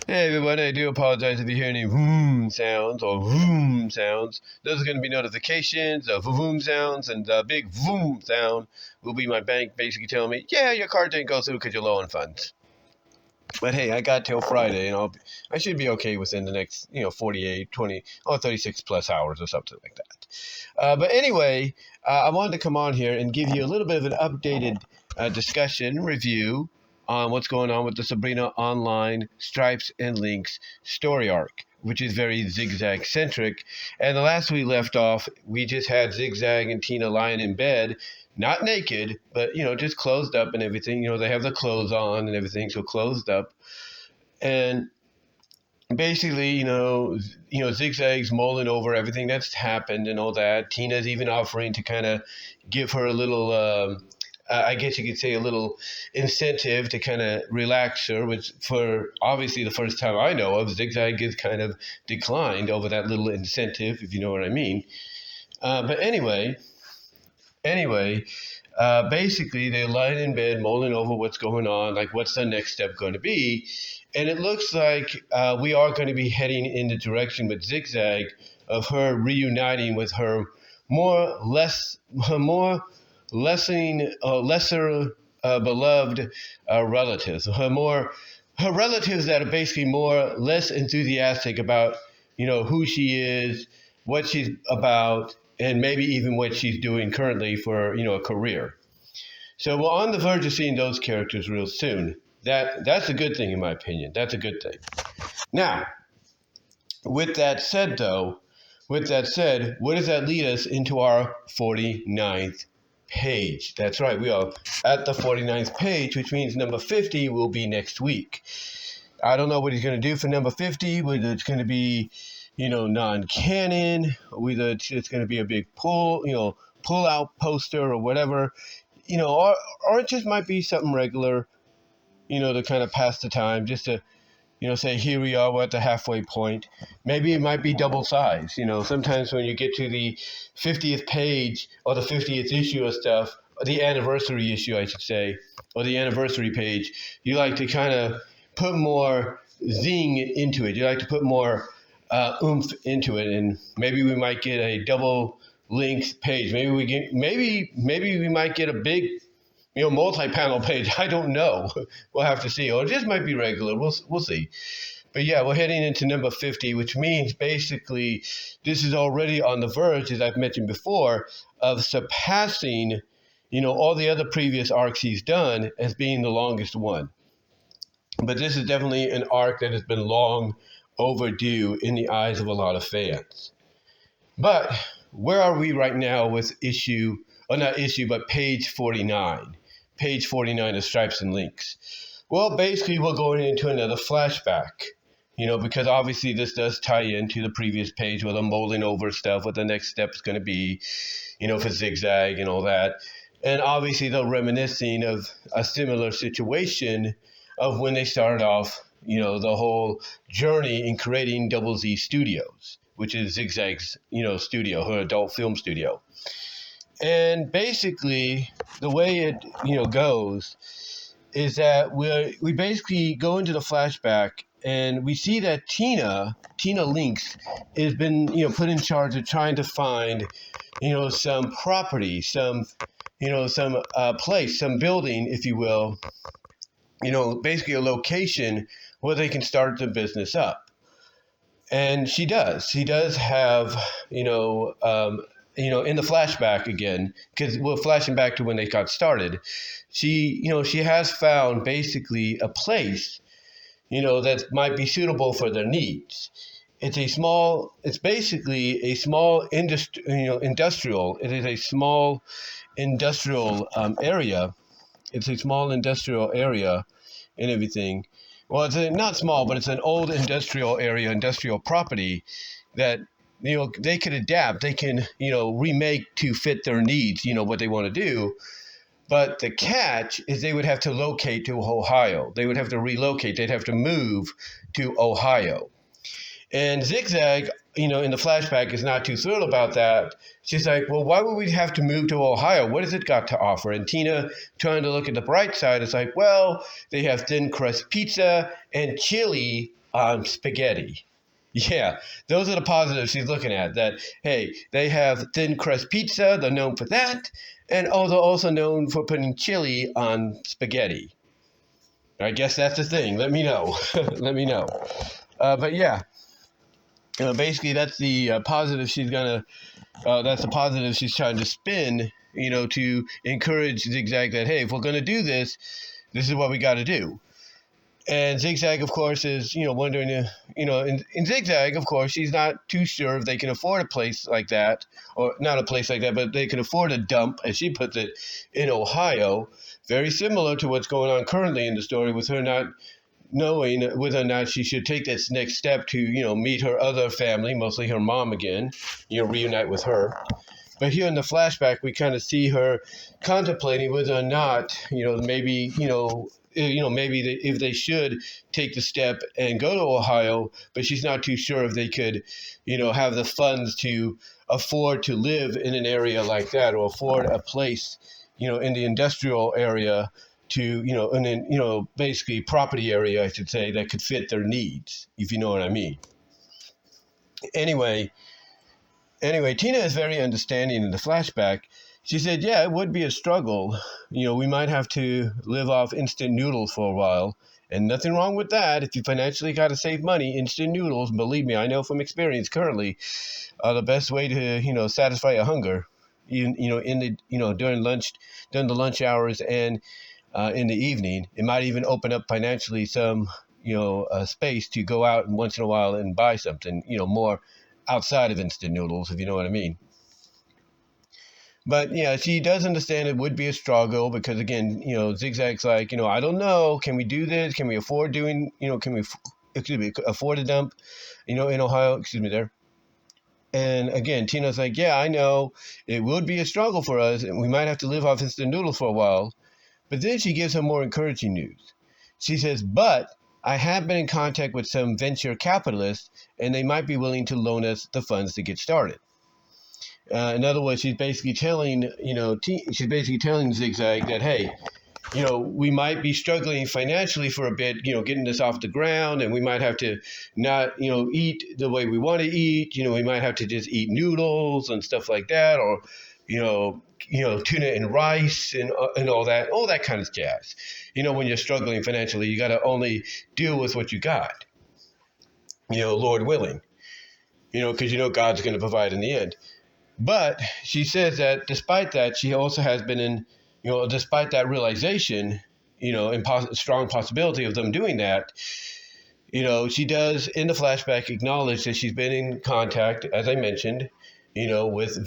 Hey everyone, I do apologize if you hear any vroom sounds or vroom sounds. Those are going to be notifications of vroom sounds, and the big vroom sound will be my bank basically telling me, yeah, your card didn't go through because you're low on funds. But hey, I got till Friday, and I should be okay within the next, 48, 20, or 36 plus hours or something like that. But anyway, I wanted to come on here and give you a little bit of an updated discussion review on what's going on with the Sabrina online Stripes and Links story arc, which is very Zig Zag centric. And the last we left off, we just had Zig Zag and Tina lying in bed, not naked, but just closed up and everything. They have the clothes on and everything, so closed up. And basically, Zig Zag's mulling over everything that's happened and all that. Tina's even offering to kind of give her a little, I guess you could say, a little incentive to kind of relax her, which for obviously the first time I know of, Zig Zag is kind of declined over that little incentive, if you know what I mean. But anyway, basically they're lying in bed mulling over what's going on, like what's the next step going to be. And it looks like we are going to be heading in the direction with Zig Zag of her reuniting with her lesser beloved relatives, her relatives that are basically less enthusiastic about who she is, what she's about, and maybe even what she's doing currently for a career. So we're on the verge of seeing those characters real soon. That's a good thing, in my opinion. That's a good thing. Now, with that said, what does that lead us into our 49th page? That's right, we are at the 49th page, which means number 50 will be next week. I don't know what he's going to do for number 50, whether it's going to be, non-canon, whether it's just going to be a big pull-out poster or whatever, or it just might be something regular, to kind of pass the time, just to, say, here we are, we're at the halfway point. Maybe it might be double size. Sometimes when you get to the 50th page or the 50th issue of stuff, or the anniversary issue, I should say, or the anniversary page, you like to kind of put more zing into it. You like to put more oomph into it, and maybe we might get a double length page. Maybe we might get a big multi-panel page. I don't know. We'll have to see. Or it just might be regular. We'll see. But yeah, we're heading into number 50, which means basically this is already on the verge, as I've mentioned before, of surpassing, all the other previous arcs he's done as being the longest one. But this is definitely an arc that has been long overdue in the eyes of a lot of fans. But where are we right now with page 49? Page 49 of Stripes and Links. Well, basically, we're going into another flashback, because obviously this does tie into the previous page where they're mulling over stuff, what the next step is going to be, for Zig Zag and all that. And obviously, they're reminiscing of a similar situation of when they started off, the whole journey in creating Double Z Studios, which is Zig Zag's, studio, her adult film studio. And basically, the way it, goes is that we basically go into the flashback and we see that Tina Links has been, put in charge of trying to find, some property, some place, some building, if you will, basically a location where they can start the business up. And she does. She does have, in the flashback again, because we're flashing back to when they got started, she has found basically a place, that might be suitable for their needs. It's basically a small industrial. It is a small industrial area. It's a small industrial area and everything. Well, it's not small, but it's an old industrial area, industrial property that they can adapt, they can, remake to fit their needs, what they want to do. But the catch is they would have to locate to Ohio. They would have to relocate. They'd have to move to Ohio. And Zig Zag, in the flashback is not too thrilled about that. She's like, well, why would we have to move to Ohio? What has it got to offer? And Tina, trying to look at the bright side, is like, well, they have thin crust pizza and chili on spaghetti. Yeah, those are the positives she's looking at. That, hey, they have thin crust pizza, they're known for that, and they're also known for putting chili on spaghetti. I guess that's the thing. Let me know. Let me know. But yeah, basically that's the positive she's gonna. That's the positive she's trying to spin. To encourage Zig Zag that, hey, if we're gonna do this, this is what we got to do. And Zig Zag, of course, is, wondering, in Zig Zag, of course, she's not too sure if they can afford a place like that, or not a place like that, but they can afford a dump, as she puts it, in Ohio. Very similar to what's going on currently in the story, with her not knowing whether or not she should take this next step to, meet her other family, mostly her mom again, reunite with her. But here in the flashback, we kind of see her contemplating whether or not, maybe, maybe if they should take the step and go to Ohio, but she's not too sure if they could, have the funds to afford to live in an area like that, or afford a place, in the industrial area to, and then, basically property area, I should say, that could fit their needs, if you know what I mean. Anyway, Tina is very understanding in the flashback. She said, yeah, it would be a struggle. We might have to live off instant noodles for a while. And nothing wrong with that. If you financially got to save money, instant noodles, believe me, I know from experience currently, are the best way to, satisfy a hunger. In the, during the lunch hours and in the evening. It might even open up financially some, space to go out and once in a while and buy something, more outside of instant noodles, if you know what I mean. But yeah, she does understand it would be a struggle because, again, Zig Zag's like, I don't know, can we do this? Can we afford doing, can we, afford a dump, in Ohio? Excuse me there. And again, Tina's like, yeah, I know it would be a struggle for us, and we might have to live off instant noodles for a while. But then she gives her more encouraging news. She says, but I have been in contact with some venture capitalists, and they might be willing to loan us the funds to get started. In other words, she's basically telling, Zig Zag that, hey, we might be struggling financially for a bit, getting this off the ground, and we might have to not, eat the way we want to eat. We might have to just eat noodles and stuff like that, or, tuna and rice and all that kind of jazz. When you're struggling financially, you got to only deal with what you got, Lord willing, because God's going to provide in the end. But she says that despite that, she also has been in, despite that realization, strong possibility of them doing that, she does in the flashback acknowledge that she's been in contact, as I mentioned, with,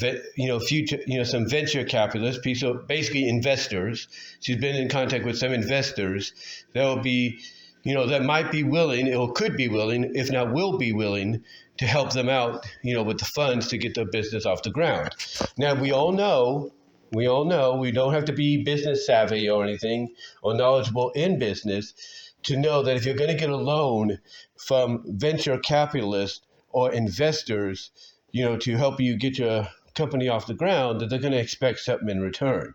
future, some venture capitalists, basically investors. She's been in contact with some investors that will be, that might be willing, or could be willing, if not will be willing, to help them out, with the funds to get their business off the ground. Now, we all know we don't have to be business savvy or anything, or knowledgeable in business, to know that if you're going to get a loan from venture capitalists or investors, to help you get your company off the ground, that they're going to expect something in return.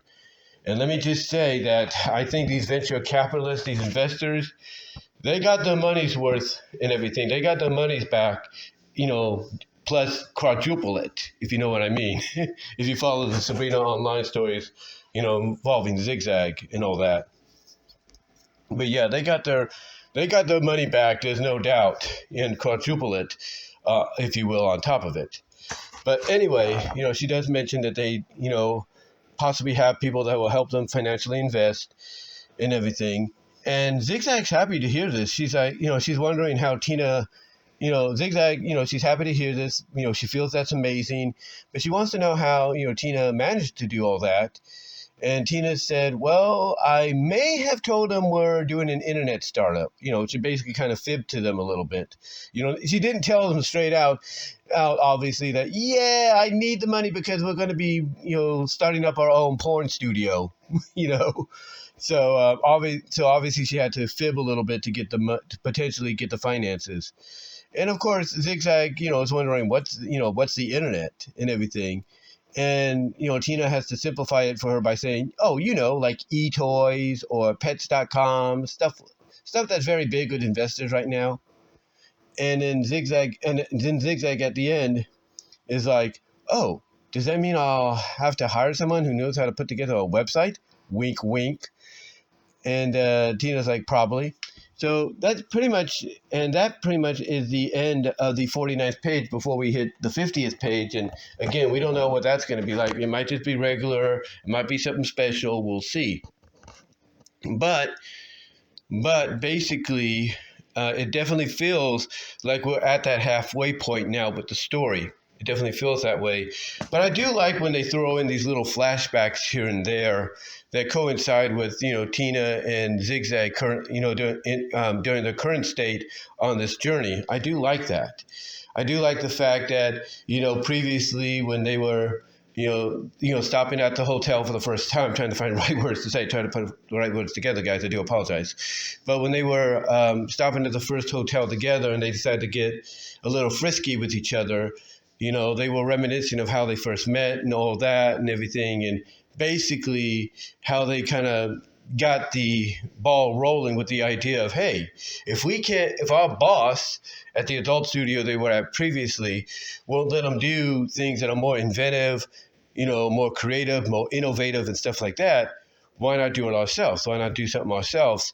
And let me just say that I think these venture capitalists, these investors, they got their money's worth and everything. They got their money's back, plus quadruple it, if you know what I mean. If you follow the Sabrina online stories, involving Zig Zag and all that. But yeah, they got their money back, there's no doubt, and quadruple it, if you will, on top of it. But anyway, she does mention that they, possibly have people that will help them financially invest in everything. And Zig Zag's happy to hear this. She's like, she's wondering how Tina, Zig Zag, she's happy to hear this. She feels that's amazing. But she wants to know how, Tina managed to do all that. And Tina said, well, I may have told them we're doing an internet startup. She basically kind of fibbed to them a little bit. She didn't tell them straight out obviously, that, yeah, I need the money because we're going to be, starting up our own porn studio, So obviously she had to fib a little bit to get to potentially get the finances. And of course, Zig Zag, is wondering what's the internet and everything. And, Tina has to simplify it for her by saying, oh, like eToys or pets.com, stuff that's very big with investors right now. And then Zigzag at the end is like, oh, does that mean I'll have to hire someone who knows how to put together a website? Wink, wink. And Tina's like, probably. So that pretty much is the end of the 49th page before we hit the 50th page. And again, we don't know what that's going to be like. It might just be regular. It might be something special. We'll see. But basically, it definitely feels like we're at that halfway point now with the story. It definitely feels that way. But I do like when they throw in these little flashbacks here and there that coincide with, Tina and Zig Zag during the current state on this journey. I do like that. I do like the fact that, previously when they were, stopping at the hotel for the first time, trying to find the right words to say, trying to put the right words together, guys, I do apologize. But when they were stopping at the first hotel together and they decided to get a little frisky with each other, they were reminiscing of how they first met and all that and everything, and basically how they kind of got the ball rolling with the idea of, hey, if our boss at the adult studio they were at previously won't let them do things that are more inventive, more creative, more innovative and stuff like that, why not do it ourselves? Why not do something ourselves?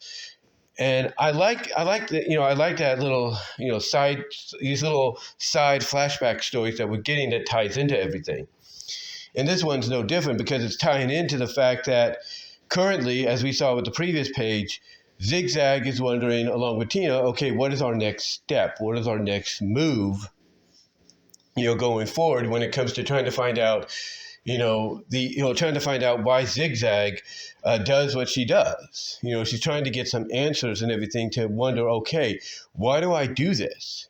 And I like that little, these little side flashback stories that we're getting that ties into everything. And this one's no different because it's tying into the fact that currently, as we saw with the previous page, Zig Zag is wondering, along with Tina, okay, what is our next step? What is our next move, going forward when it comes to trying to find out, trying to find out why Zig Zag does what she does. She's trying to get some answers and everything to wonder, okay, why do I do this?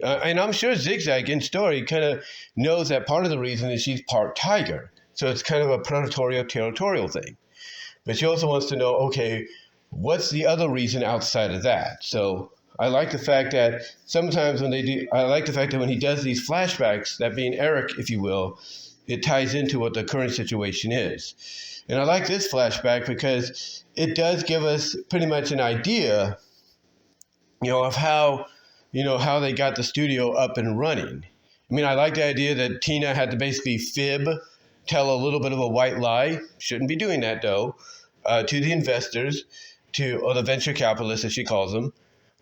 And I'm sure Zig Zag in story kind of knows that part of the reason is she's part tiger. So it's kind of a predatory or territorial thing. But she also wants to know, okay, what's the other reason outside of that? So I like the fact that sometimes when he does these flashbacks, that being Eric, if you will, it ties into what the current situation is. And I like this flashback because it does give us pretty much an idea, of how they got the studio up and running. I mean, I like the idea that Tina had to basically tell a little bit of a white lie. Shouldn't be doing that, though, to the investors, or the venture capitalists, as she calls them,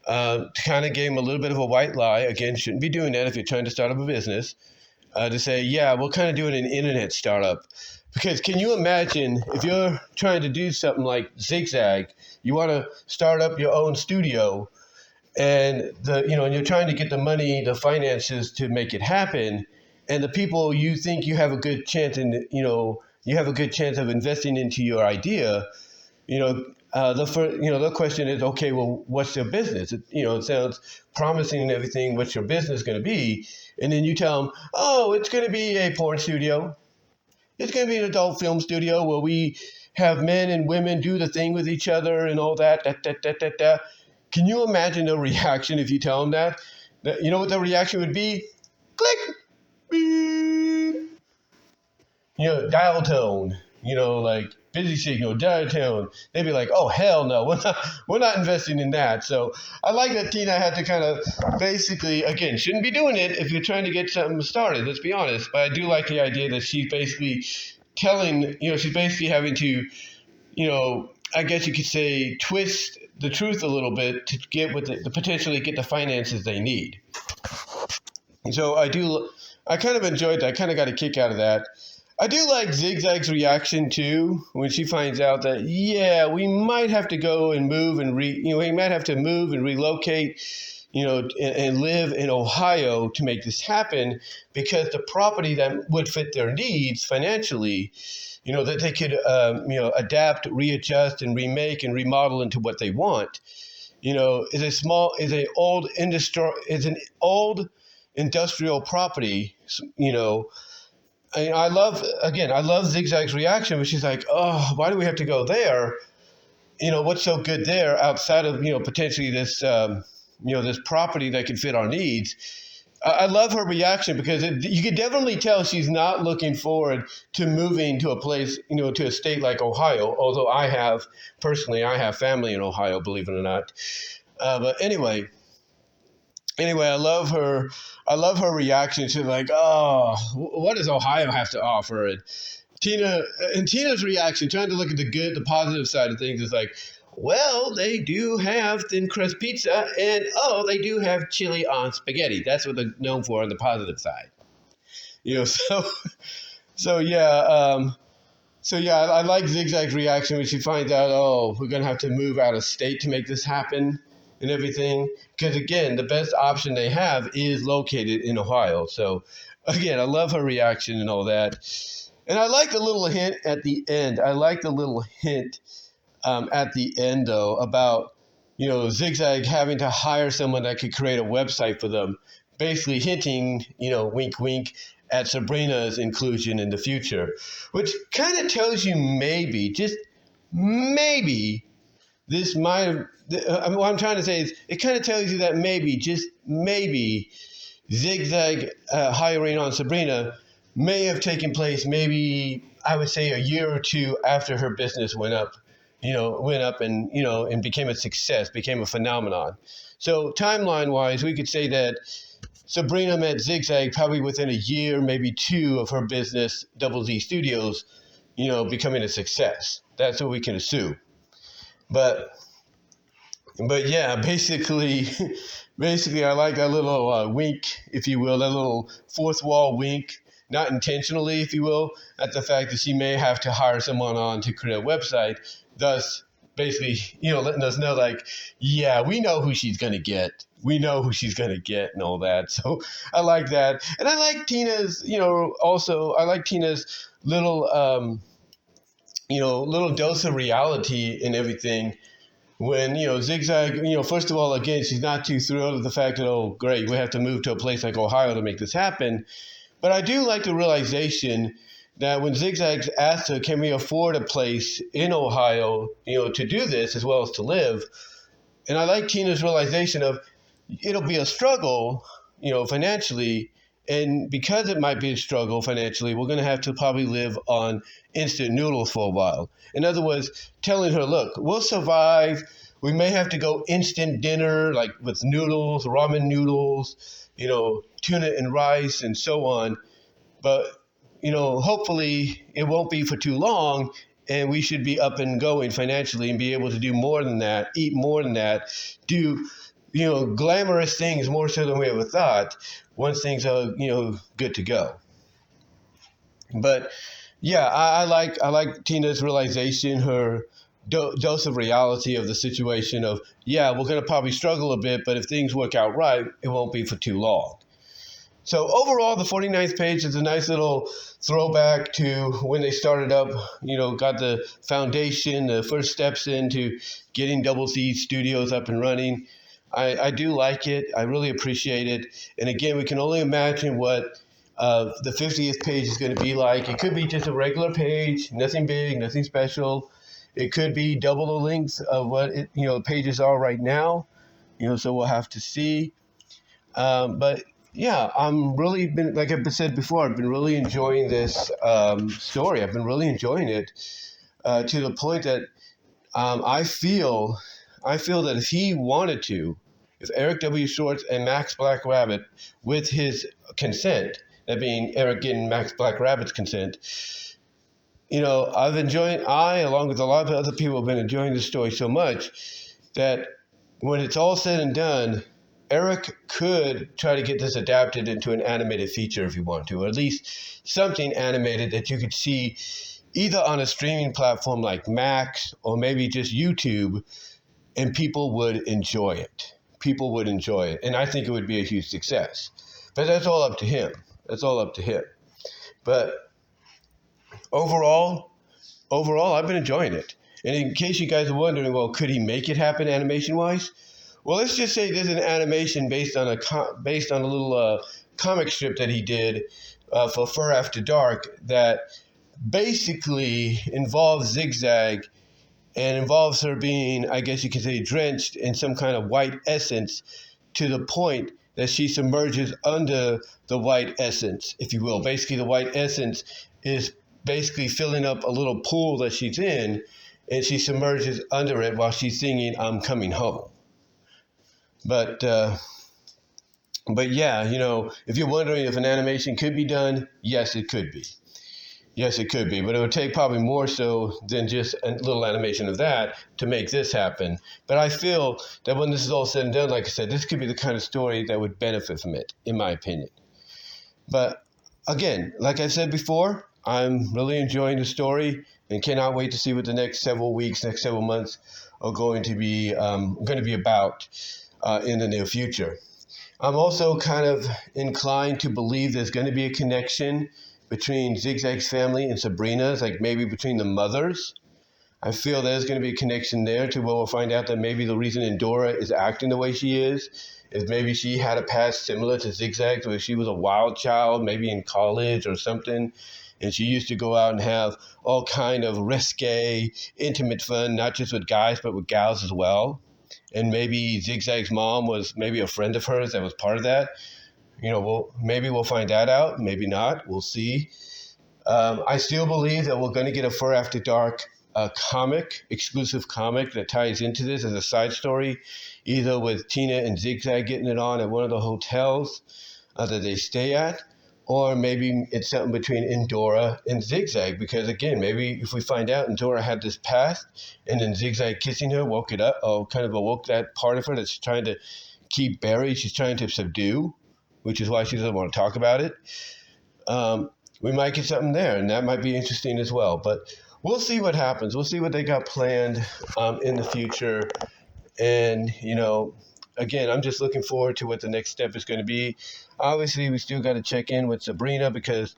to kind of give them a little bit of a white lie. Again, shouldn't be doing that if you're trying to start up a business. To say, yeah, we're kind of doing an internet startup. Because can you imagine if you're trying to do something like Zig Zag, you want to start up your own studio, and and you're trying to get the money, the finances to make it happen, and the people you think you have a good chance of investing into your idea, the question is, okay, well, what's their business? It sounds promising and everything. What's your business going to be? And then you tell them, oh, it's going to be a porn studio. It's going to be an adult film studio where we have men and women do the thing with each other and all that. Can you imagine the reaction if you tell them that? You know what the reaction would be? Click. Beep. Dial tone. Like busy signal, dial tone. They'd be like, oh, hell no, we're not investing in that. So I like that Tina had to kind of basically, again, shouldn't be doing it if you're trying to get something started, let's be honest. But I do like the idea that she's basically she's basically having to, I guess you could say, twist the truth a little bit to get to potentially get the finances they need. So I kind of enjoyed that. I kind of got a kick out of that. I do like Zig Zag's reaction too when she finds out that, yeah, we might have to go and move and we might have to move and relocate, and live in Ohio to make this happen, because the property that would fit their needs financially, that they could, adapt, readjust, and remake and remodel into what they want, is an old industrial property, I love Zig Zag's reaction, but she's like, oh, why do we have to go there? What's so good there outside of, potentially this, this property that can fit our needs? I love her reaction because you can definitely tell she's not looking forward to moving to a place, to a state like Ohio, although I have family in Ohio, believe it or not. But anyway, anyway, I love her reaction to like, oh, what does Ohio have to offer? Tina and Tina's reaction, trying to look at the positive side of things, is like, well, they do have thin crust pizza, and oh, they do have chili on spaghetti. That's what they're known for on the positive side. So so yeah, I like Zig Zag's reaction when she finds out, oh, we're gonna have to move out of state to make this happen and everything. Because again, the best option they have is located in Ohio. So again, I love her reaction and all that. And I like the little hint at the end. I like the little hint at the end, though, about, Zig Zag having to hire someone that could create a website for them, basically hinting, wink, wink, at Sabrina's inclusion in the future, which kind of tells you maybe, just maybe, this might have, what I'm trying to say is, it kind of tells you that maybe, just maybe, Zig Zag hiring on Sabrina may have taken place, maybe I would say a year or two after her business went up and and became a success, became a phenomenon. So timeline wise, we could say that Sabrina met Zig Zag probably within a year, maybe two, of her business, Double Z Studios, becoming a success. That's what we can assume. But yeah, basically, I like that little wink, if you will, that little fourth wall wink, not intentionally, if you will, at the fact that she may have to hire someone on to create a website, thus basically, letting us know, like, yeah, we know who she's going to get. We know who she's going to get and all that. So I like that. And I like Tina's, also, I like Tina's little, little dose of reality and everything. When, Zig Zag, first of all, again, she's not too thrilled at the fact that, oh, great, we have to move to a place like Ohio to make this happen. But I do like the realization that when Zig Zag asked her, can we afford a place in Ohio, to do this as well as to live? And I like Tina's realization of it'll be a struggle, financially. And because it might be a struggle financially, we're going to have to probably live on instant noodles for a while. In other words, telling her, look, we'll survive. We may have to go instant dinner, like with noodles, ramen noodles, tuna and rice and so on. But, hopefully it won't be for too long, and we should be up and going financially and be able to do more than that, eat more than that, do, glamorous things more so than we ever thought once things are, good to go. But yeah, I like Tina's realization, her dose of reality of the situation of, yeah, we're going to probably struggle a bit, but if things work out right, it won't be for too long. So overall, the 49th page is a nice little throwback to when they started up, got the foundation, the first steps into getting Double Z Studios up and running. I do like it. I really appreciate it. And again, we can only imagine what the 50th page is going to be like. It could be just a regular page, nothing big, nothing special. It could be double the length of what pages are right now. So we'll have to see. But yeah, I'm really been, like I've said before, I've been really enjoying this story. I've been really enjoying it to the point that I feel that if he wanted to, if Eric W. Schwartz and Max Black Rabbit, with his consent, that being Eric getting Max Black Rabbit's consent, I, along with a lot of other people, have been enjoying this story so much that when it's all said and done, Eric could try to get this adapted into an animated feature if you want to, or at least something animated that you could see either on a streaming platform like Max or maybe just YouTube, and people would enjoy it. People would enjoy it, and I think it would be a huge success. But that's all up to him. But overall, I've been enjoying it. And in case you guys are wondering, well, could he make it happen animation-wise? Well, let's just say there's an animation based on a little comic strip that he did for Fur After Dark that basically involves Zig Zag and involves her being, I guess you could say, drenched in some kind of white essence to the point that she submerges under the white essence, if you will. Basically, the white essence is basically filling up a little pool that she's in, and she submerges under it while she's singing, I'm Coming Home. But But yeah, if you're wondering if an animation could be done, yes, it could be. Yes, it could be, but it would take probably more so than just a little animation of that to make this happen. But I feel that when this is all said and done, like I said, this could be the kind of story that would benefit from it, in my opinion. But again, like I said before, I'm really enjoying the story and cannot wait to see what the next several weeks, next several months are going to be about in the near future. I'm also kind of inclined to believe there's going to be a connection between Zig Zag's family and Sabrina's, like maybe between the mothers. I feel there's going to be a connection there to where we'll find out that maybe the reason Endora is acting the way she is maybe she had a past similar to Zig Zag's, where she was a wild child, maybe in college or something, and she used to go out and have all kind of risque, intimate fun, not just with guys, but with gals as well. And maybe Zig Zag's mom was maybe a friend of hers that was part of that. Maybe we'll find that out. Maybe not. We'll see. I still believe that we're going to get a Fur After Dark exclusive comic that ties into this as a side story, either with Tina and Zig Zag getting it on at one of the hotels that they stay at, or maybe it's something between Endora and Zig Zag, because again, maybe if we find out Endora had this past and then Zig Zag kissing her woke it up, or kind of awoke that part of her that she's trying to keep buried, she's trying to subdue, which is why she doesn't want to talk about it. We might get something there, and that might be interesting as well. But we'll see what happens. We'll see what they got planned in the future. And, again, I'm just looking forward to what the next step is going to be. Obviously, we still got to check in with Sabrina, because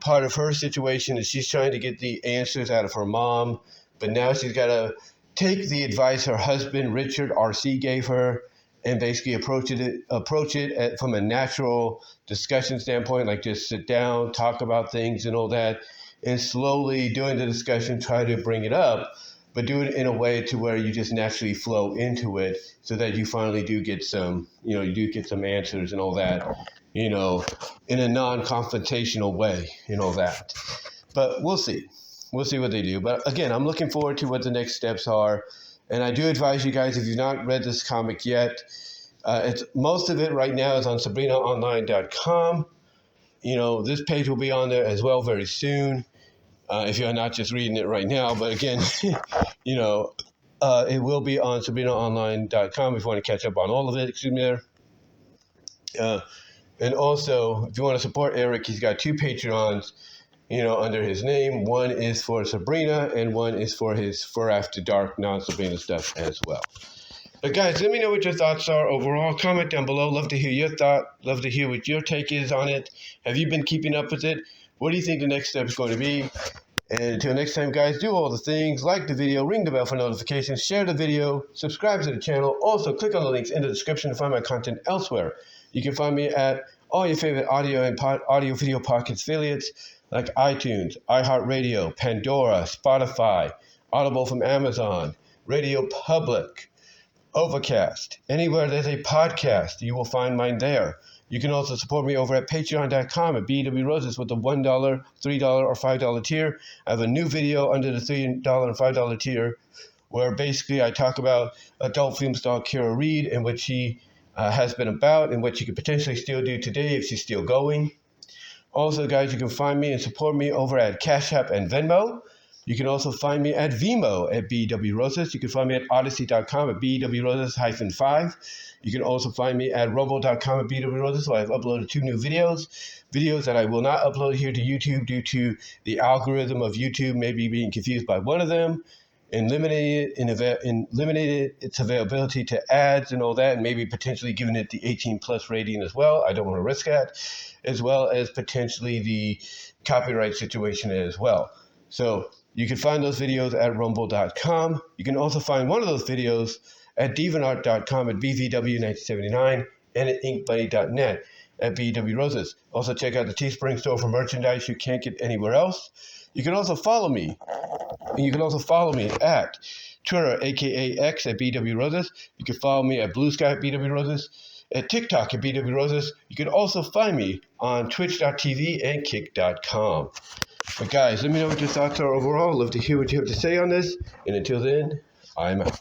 part of her situation is she's trying to get the answers out of her mom. But now she's got to take the advice her husband, Richard R.C., gave her, and basically approach it from a natural discussion standpoint, like just sit down, talk about things and all that, and slowly during the discussion try to bring it up, but do it in a way to where you just naturally flow into it, so that you finally do get some, some answers and all that, in a non-confrontational way and all that. But we'll see. We'll see what they do. But again, I'm looking forward to what the next steps are. And I do advise you guys, if you've not read this comic yet, most of it right now is on SabrinaOnline.com. This page will be on there as well very soon, if you're not just reading it right now. But again, it will be on SabrinaOnline.com if you want to catch up on all of it. Excuse me there. And also, if you want to support Eric, he's got 2 Patreons, under his name. One is for Sabrina, and one is for his Fur After Dark non-Sabrina stuff as well. But guys, let me know what your thoughts are overall. Comment down below. Love to hear your thought. Love to hear what your take is on it. Have you been keeping up with it? What do you think the next step is going to be? And until next time, guys, do all the things. Like the video, ring the bell for notifications, share the video, subscribe to the channel. Also, click on the links in the description to find my content elsewhere. You can find me at all your favorite audio and audio-video podcast affiliates, like iTunes, iHeartRadio, Pandora, Spotify, Audible from Amazon, Radio Public, Overcast. Anywhere there's a podcast, you will find mine there. You can also support me over at patreon.com at BW Roses with the $1, $3, or $5 tier. I have a new video under the $3 and $5 tier where basically I talk about adult film star Kara Reed and what she has been about and what she could potentially still do today if she's still going. Also, guys, you can find me and support me over at Cash App and Venmo. You can also find me at Vimeo at BW Roses. You can find me at Odyssey.com at BW Roses-5. You can also find me at Rumble.com at BW Roses, where I've uploaded 2 new videos that I will not upload here to YouTube due to the algorithm of YouTube maybe being confused by one of them, and limited its availability to ads and all that, and maybe potentially giving it the 18+ rating as well. I don't want to risk that, as well as potentially the copyright situation as well. So you can find those videos at rumble.com. You can also find one of those videos at deviantart.com at BVW1979 and at inkbuddy.net at BW Roses. Also check out the Teespring store for merchandise you can't get anywhere else. You can also follow me. You can also follow me at Twitter, aka X, at BW Roses. You can follow me at Blue Sky at BW Roses, at TikTok at BW Roses. You can also find me on Twitch.tv and Kick.com. But guys, let me know what your thoughts are overall. Love to hear what you have to say on this. And until then, I'm out.